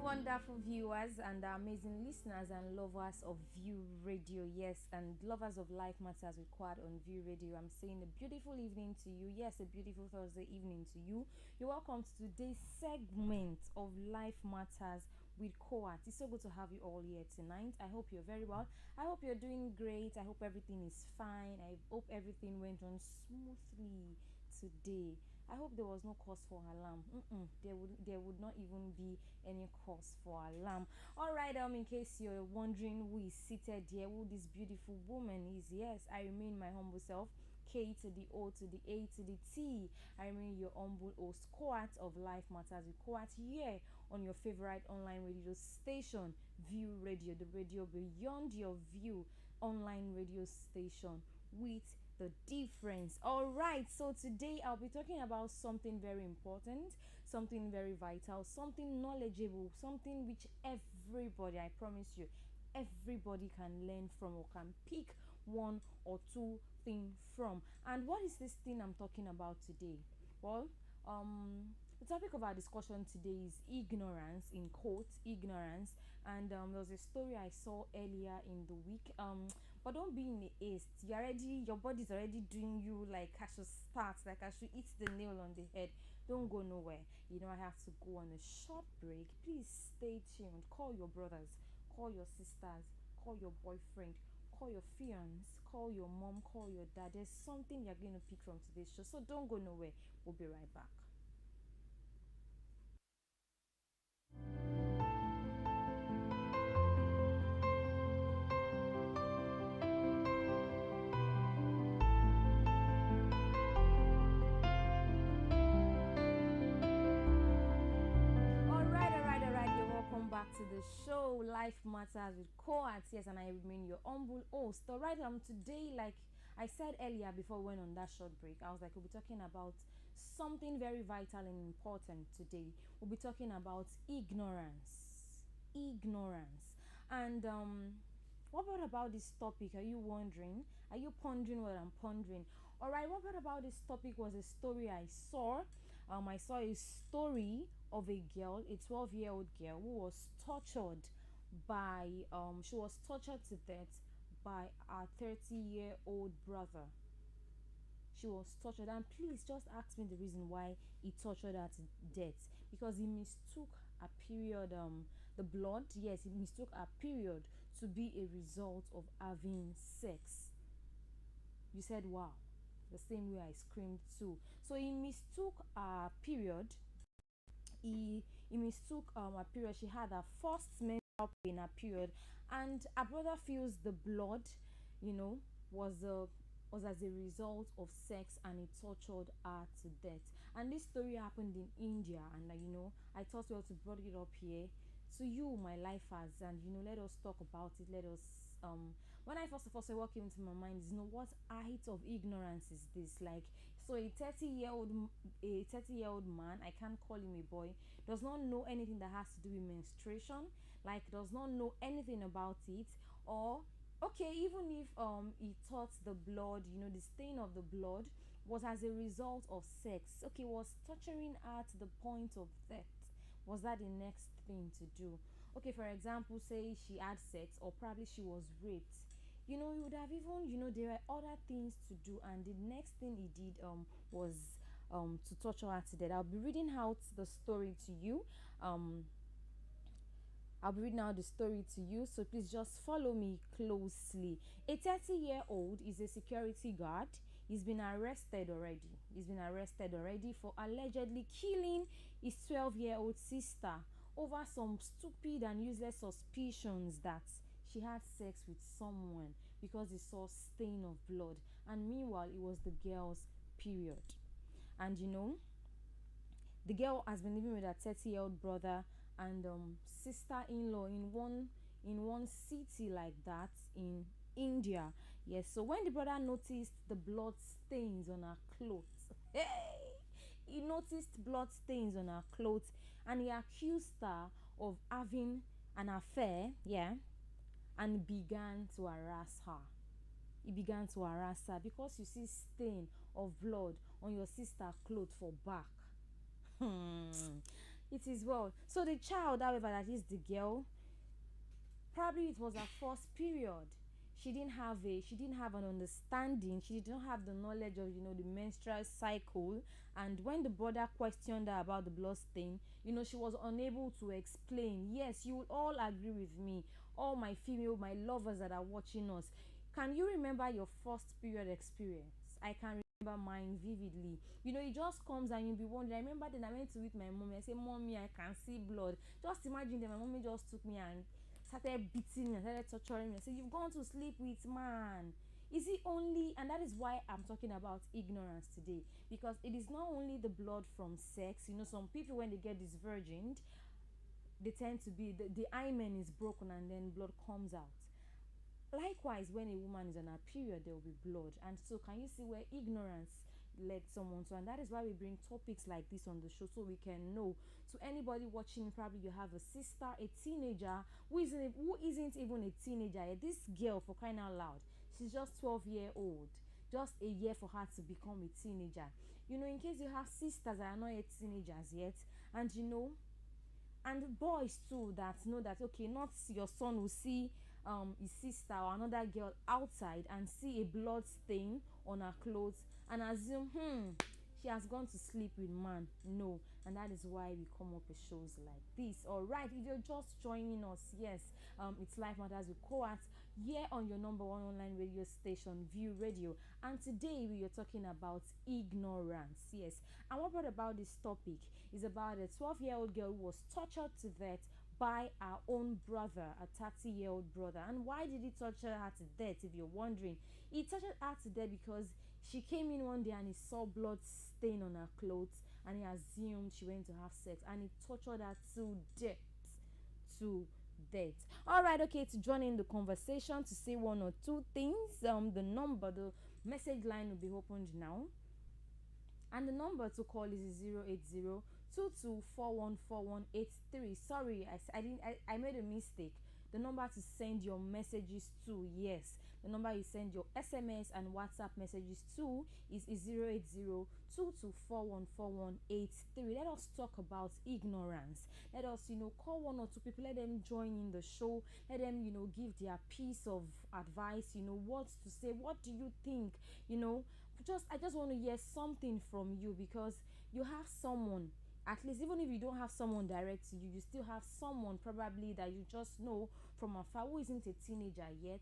wonderful viewers and amazing listeners and lovers of View Radio. Yes, and lovers of Life Matters with Quad on View Radio. I'm saying a beautiful evening to you. Yes, a beautiful Thursday evening to you. You're welcome to today's segment of Life Matters with Koat. It's so good to have you all here tonight. I hope you're very well. I hope you're doing great. I hope everything is fine. I hope everything went on smoothly today. I hope there was no cause for alarm. There would not even be any cause for alarm. All right. In case you're wondering who is seated here, who this beautiful woman is, yes, I remain my humble self. K to the O to the A to the T. I remain your humble host, Koat of Life Matters with Koat here on your favorite online radio station, View Radio, the radio beyond your view, online radio station with the difference. All right, so today I'll be talking about something very important, something very vital, something knowledgeable, something which everybody, I promise you, everybody can learn from or can pick one or two things from. And what is this thing I'm talking about today? Well, the topic of our discussion today is ignorance, in quotes, ignorance. And there was a story I saw earlier in the week. But don't be in a haste. Your body's already doing you like I should start, like I should hit the nail on the head. Don't go nowhere. I have to go on a short break. Please stay tuned. Call your brothers, call your sisters, call your boyfriend, call your fiance, call your mom, call your dad. There's something you're going to pick from today's show. So don't go nowhere. We'll be right back. All right. You're welcome back to the show, Life Matters with Koat. Yes, and I remain your humble host. All right, today, like I said earlier before we went on that short break, I was like, we'll be talking about something very vital and important today. We'll be talking about ignorance. Ignorance. And what about this topic? Are you wondering? Are you pondering what I'm pondering? All right, what about this topic was a story I saw. I saw a story of a girl, a 12-year-old girl, who was tortured she was tortured to death by her 30-year-old brother. She was tortured, and please just ask me the reason why he tortured her to death. Because he mistook a period, the blood, yes, he mistook a period to be a result of having sex. You said wow, the same way I screamed too. So he mistook a period, he mistook a period. She had her first menstrual pain, a period, and her brother feels the blood, you know, was a was as a result of sex, and it tortured her to death. And this story happened in India, and I thought well to brought it up here to you, my lifers, and let us talk about it. Let us when I first of all said what came to my mind is what height of ignorance is this? Like, so a 30-year-old man, I can't call him a boy, does not know anything that has to do with menstruation, like does not know anything about it. Or okay, even if he thought the blood, the stain of the blood was as a result of sex, okay, was torturing her to the point of death, was that the next thing to do? Okay, for example, say she had sex, or probably she was raped. You would have even, there were other things to do, and the next thing he did was to torture her to death. I'll be reading out the story to you. um I'll be reading out the story to you, so please just follow me closely. A 30-year-old is a security guard. He's been arrested already for allegedly killing his 12-year-old sister over some stupid and useless suspicions that she had sex with someone because he saw stain of blood, and meanwhile it was the girl's period. And the girl has been living with her 30-year-old brother and sister-in-law in one city like that in India. Yes, so when the brother noticed the blood stains on her clothes, hey, he noticed blood stains on her clothes, and he accused her of having an affair, yeah, and began to harass her. He began to harass her because you see stain of blood on your sister cloth for back. It is well. So the child, however, that is the girl, probably it was her first period. She didn't have an understanding. She did not have the knowledge of the menstrual cycle. And when the brother questioned her about the blood stain, she was unable to explain. Yes, you will all agree with me, all my lovers that are watching us. Can you remember your first period experience? I can remember mine vividly. It just comes and you'll be wondering. I remember then I went to with my mommy. I said, Mommy, I can see blood. Just imagine that my mommy just took me and started beating me and started torturing me. I said, You've gone to sleep with man. Is it only, and that is why I'm talking about ignorance today, because it is not only the blood from sex. Some people, when they get this virgin, they tend to be the hymen is broken and then blood comes out. Likewise, when a woman is on her period, there will be blood. And so, can you see where ignorance led someone to? And that is why we bring topics like this on the show, so we can know. To anybody watching, probably you have a sister, a teenager who isn't even a teenager. This girl, for crying out loud, she's just 12-year old, just a year for her to become a teenager. In case you have sisters that are not yet teenagers yet, and and boys too, that know that, okay, not your son will see his sister or another girl outside and see a blood stain on her clothes and assume, she has gone to sleep with man. No. And that is why we come up with shows like this. All right, if you're just joining us, yes, it's Life Matters with Koat, here on your number one online radio station, View Radio. And today we are talking about ignorance. Yes. And what brought about this topic is about a 12-year-old girl who was tortured to death by her own brother, a 30-year-old brother. And why did he torture her to death, if you're wondering? He tortured her to death because she came in one day and he saw blood stain on her clothes and he assumed she went to have sex, and he tortured her to death. To death. All right, okay, to join in the conversation, to say one or two things, the message line will be opened now. And the number to call is 080 Sorry, I made a mistake. The number to send your messages to, yes, the number you send your SMS and WhatsApp messages to is 080 Let us talk about ignorance. Let us call one or two people, let them join in the show, let them give their piece of advice, what to say, what do you think, I just want to hear something from you, because you have someone, at least, even if you don't have someone direct to you, you still have someone probably that you just know from afar, who isn't a teenager yet,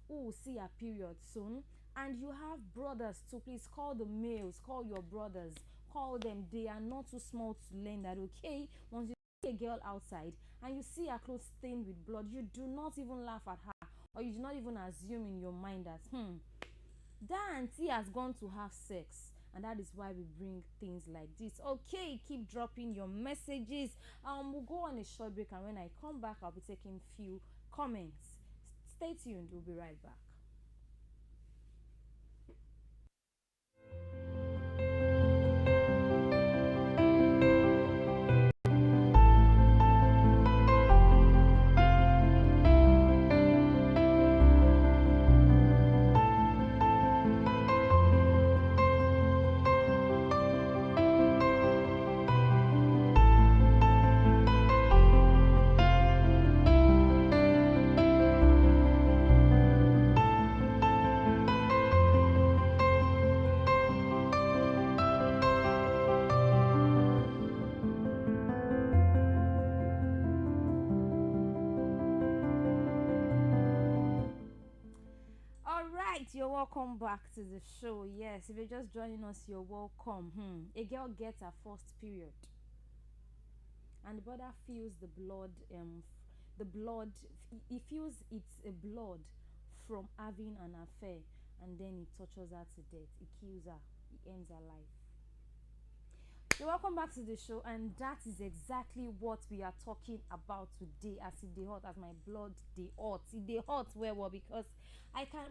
who will see a period soon. And you have brothers too. Please call the males, call your brothers, call them. They are not too small to learn that, okay, once you see a girl outside and you see her clothes stained with blood, you do not even laugh at her, or you do not even assume in your mind that that auntie has gone to have sex. And that is why we bring things like this. Okay, keep dropping your messages. We'll go on a short break, and when I come back, I'll be taking few comments. Stay tuned, we'll be right back. All right, you're welcome back to the show. Yes, if you're just joining us, you're welcome. A girl gets her first period, and the brother feels the blood. He feels it's a blood from having an affair, and then he tortures her to death. He kills her. He ends her life. So welcome back to the show, and that is exactly what we are talking about today. As it dey hot, as my blood dey hot, it dey hot well, because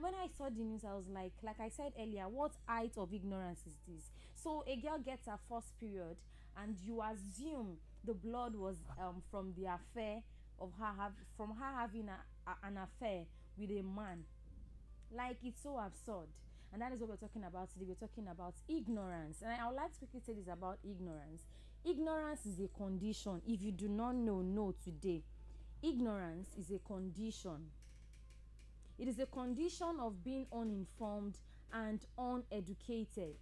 when I saw the news, I was like I said earlier, what height of ignorance is this? So a girl gets her first period, and you assume the blood was from the affair of from her having an affair with a man. Like, it's so absurd. And that is what we're talking about today. We're talking about ignorance. And I would like to quickly say this about ignorance. Ignorance is a condition. If you do not know today. Ignorance is a condition. It is a condition of being uninformed and uneducated.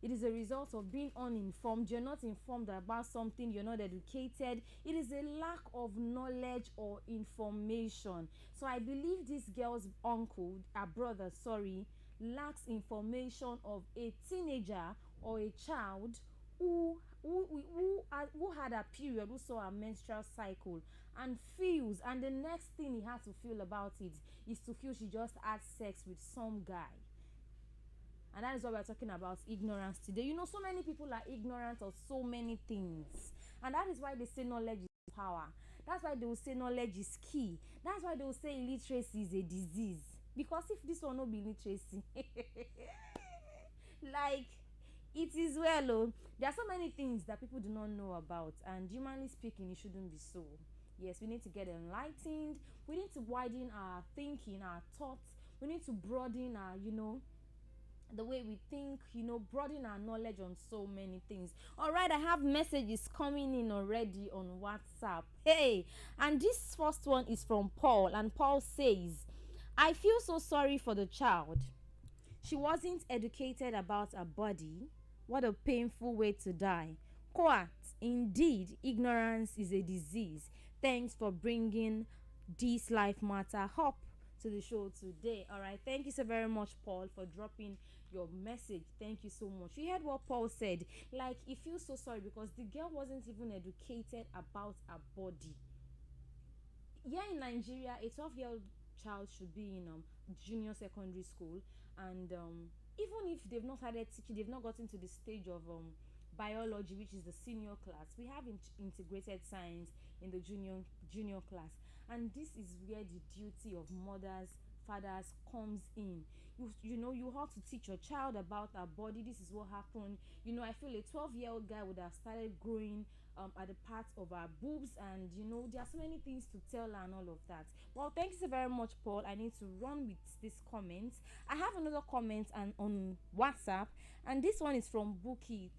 It is a result of being uninformed. You're not informed about something, you're not educated. It is a lack of knowledge or information. So I believe this girl's uncle, her brother, sorry, lacks information of a teenager or a child who had a period, who saw a menstrual cycle and feels, and the next thing he had to feel about it is to feel she just had sex with some guy. And that is what we're talking about, ignorance today. You know, so many people are ignorant of so many things, and that is why they say knowledge is power. That's why they will say knowledge is key. That's why they will say illiteracy is a disease, because if this one no be literacy like, it is well, oh, there are so many things that people do not know about, and humanly speaking it shouldn't be so. Yes, we need to get enlightened. We need to widen our thinking, our thoughts. We need to broaden our, the way we think, broaden our knowledge on so many things. All right, I have messages coming in already on WhatsApp. Hey, and this first one is from Paul, and Paul says, I feel so sorry for the child. She wasn't educated about her body. What a painful way to die. Koat, indeed, ignorance is a disease. Thanks for bringing this life matter up to the show today. All right, thank you so very much, Paul, for dropping your message. Thank you so much. You heard what Paul said. Like, he feels so sorry because the girl wasn't even educated about her body. Here in Nigeria, a 12-year-old child should be in junior secondary school, and even if they've not started teaching, they've not gotten to the stage of biology, which is the senior class. We have integrated science in the junior class, and this is where the duty of mothers, fathers comes in. You have to teach your child about our body. This is what happened. I feel a 12-year-old guy would have started growing at the part of our boobs, and there are so many things to tell her and all of that. Well, thank you so very much, Paul. I need to run with this comment. I have another comment and on WhatsApp, and this one is from Buki,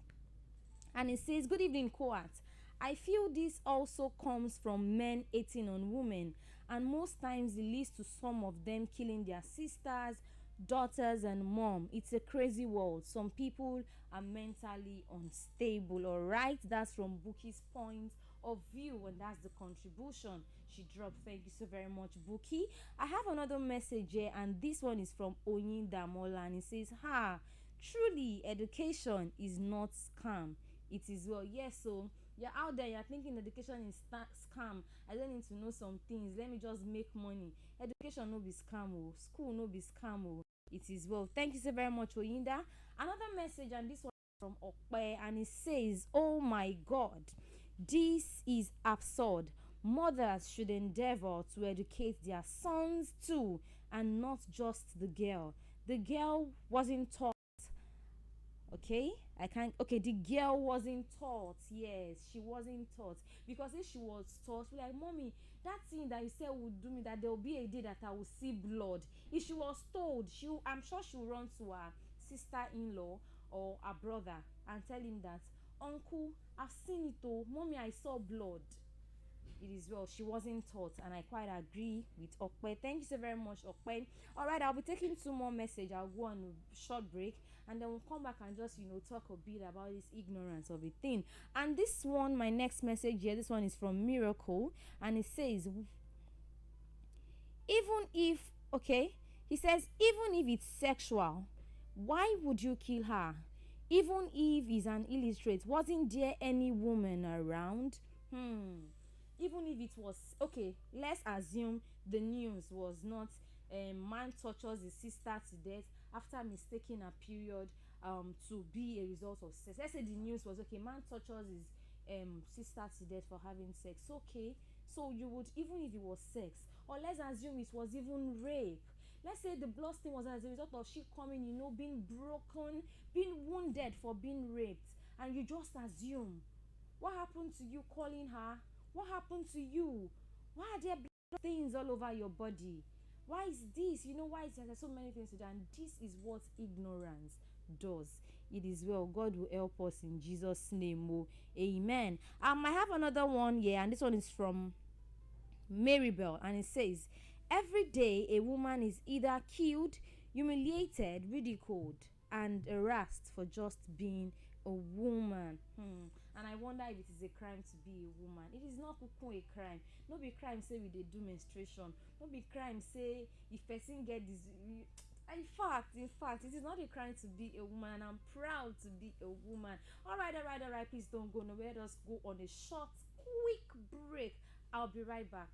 and it says, good evening, Koat. I feel this also comes from men hating on women, and most times it leads to some of them killing their sisters, daughters, and mom. It's a crazy world. Some people are mentally unstable. All right, that's from Buki's point of view, and that's the contribution she dropped. Thank you so very much, Buki. I have another message here, and this one is from Oyin Damola, and it says, truly education is not scam, it is well. Yes, so you're out there, you're thinking education is scam. I don't need to know some things, let me just make money. Education no be scam, oh. School no be scam, oh. It is well. Thank you so very much, Oyinda. Another message, and this one from Okpe, and it says, oh my god, this is absurd. Mothers should endeavor to educate their sons too, and not just the girl. The girl wasn't taught. The girl wasn't taught. Yes, she wasn't taught, because if she was taught, she'd be like, mommy, that thing that you said would do me, that there will be a day that I will see blood. If she was told, I'm sure she will run to her sister-in-law or her brother and tell him that, uncle, I've seen it, oh, mommy, I saw blood. It is well, she wasn't taught, and I quite agree with Okpe. Thank you so very much, Okpe. All right, I'll be taking two more messages. I'll go on a short break, and then we'll come back and just talk a bit about this ignorance of a thing. And this one, my next message here, this one is from Miracle, and it says, he says, even if it's sexual, why would you kill her? Even if he's an illiterate, wasn't there any woman around? Even if it was, let's assume the news was not man tortures his sister to death after mistaking a period to be a result of sex. Let's say the news was, man tortures his sister to death for having sex. So you would, even if it was sex, or let's assume it was even rape. Let's say the blood stain was as a result of she coming, being broken, being wounded for being raped, and you just assume. What happened to you calling her? What happened to you? Why are there blood stains all over your body? Why is this? Why is there so many things to do? And this is what ignorance does. It is well. God will help us in Jesus' name. Oh, amen. I have another one here, and this one is from Maribel, and it says, every day a woman is either killed, humiliated, ridiculed, and harassed for just being a woman. And I wonder if it is a crime to be a woman. It is not a crime. No be crime say we dey do menstruation. No be crime say if person get this. In fact, it is not a crime to be a woman, and I'm proud to be a woman. All right. Please don't go nowhere. Let us go on a short, quick break. I'll be right back.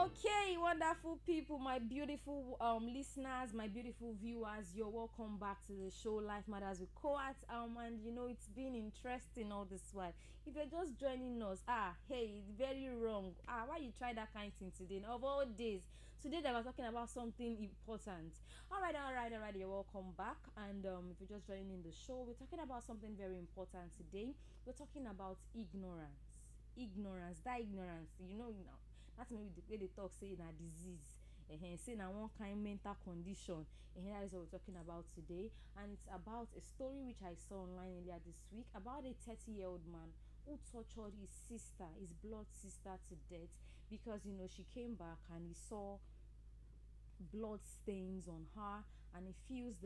Okay, wonderful people, my beautiful listeners, my beautiful viewers, you're welcome back to the show Life Matters with Koat. And it's been interesting all this while. If you're just joining us, hey, very wrong. Why you try that kind of thing today? Of all days, today they were talking about something important. All right, you're welcome back. And if you're just joining in the show, we're talking about something very important today. We're talking about ignorance, that ignorance, now that's maybe the way they talk say na disease, say na one kind mental condition. That is what we're talking about today, and it's about a story which I saw online earlier this week about a 30-year-old man who tortured his sister, his blood sister, to death because she came back and he saw blood stains on her, and he feels the